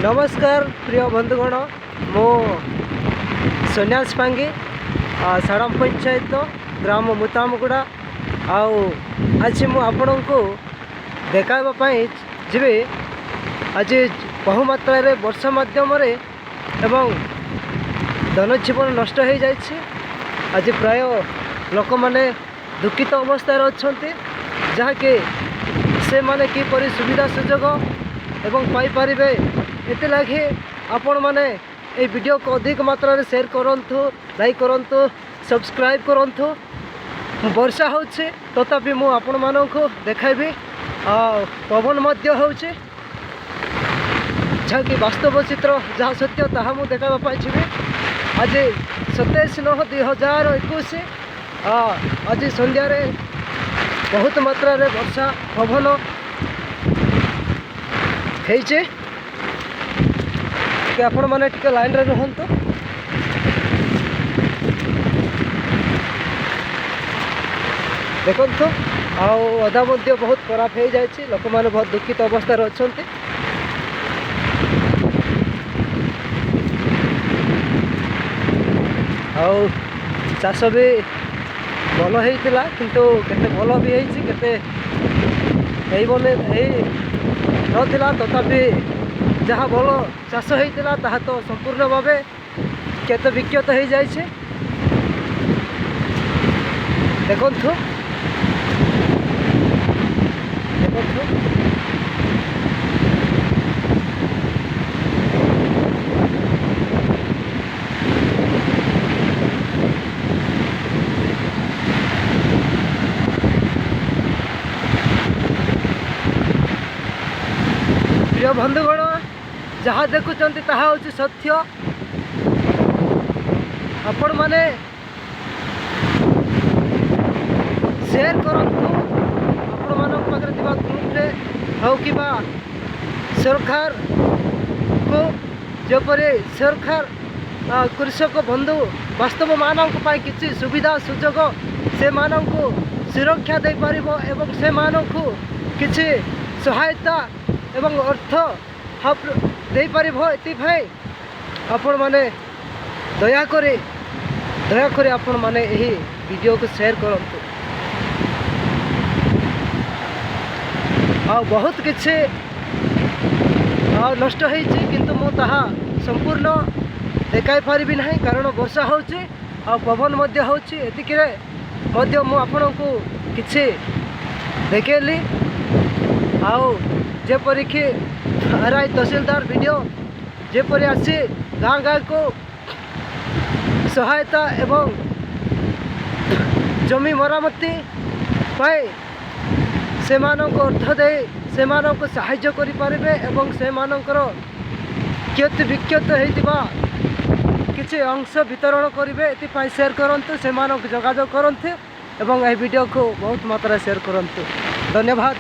नमस्कार प्रिय बंधुगण मो सन्यास पांगी साड़म पंचायत ग्राम मुतामगुड़ा आज मु आपण को देखावाई जी आज बहुमात्रा रे वर्षा मध्यम एवं धनजीवन नष्ट हो जाए। आज प्राय लोक मैंने दुखित अवस्था अच्छा जहाँकि से माने किपरि सुविधा सुजोग एवं पाइपारे एते लगे आपण मैंने ये वीडियो को अधिक मात्रा रे शेयर करंतु, लाइक करंतु, सब्सक्राइब करंतु। वर्षा होचे तथापि मु आपण मानक देखाइबी पवन मध्य होचे जहाँकि वास्तव चित्र जहाँ सत्य ताहा मु देखाबा पाइछि। आज 27/9/2021 आज संध्या रे बहुत मात्रा रे वर्षा पवन होइछे कि आपण माने टिके लाइन रे रहंतु। देखंतु अधा मध्य बहुत खराब हो जाए, लोक मैंने बहुत दुखित अवस्था अच्छा। चाष भी भल होता किंतु केते भल भी होती केते नथिला तथापि जहाँ भल चाष होता ताहा तो संपूर्ण भाव केते विक्षत हो जाए। देखंतु प्रिय बंधुगण जहाँ देखुंत ताहा हूँ सत्य। आपण माने शेयर करंतु आपण मानक पाखरे थिबा ग्रुप रे हो कि सरकार को जपरे सरकार कृषक बंधु वास्तव मानक पाई किछि सुविधा सुजोग से मानक सुरक्षा दे पारिबो एवं से मानक किछि सहायता एवं अर्थ दे पारिबो। एतिभाई आपण माने दया करे आपण माने यही वीडियो को शेयर करंतु। बहुत किछि नष्ट होइछि किंतु मु ताहा संपूर्ण देखाई पारिबि नाही कारण वर्षा होछि पवन मध्य होछि। एतिकिरे मध्य मु आपनकु किछि देखेली जेपरि कि आरआई तहसीलदार वीडियो जेपरि आसी गाँ गाँ को सहायता एवं जमी मरामती पाई से मानक अर्थ दे से मानक साहाय्य करि पारिबे एवं से मानकर क्षति विक्षत होइतिबा किछि अंश वितरण करिवे। एतिपाई शेयर करंतु, से मानक जोगाजोग करंतु एवं ए वीडियो को बहुत मात्रा शेयर करंतु। धन्यवाद।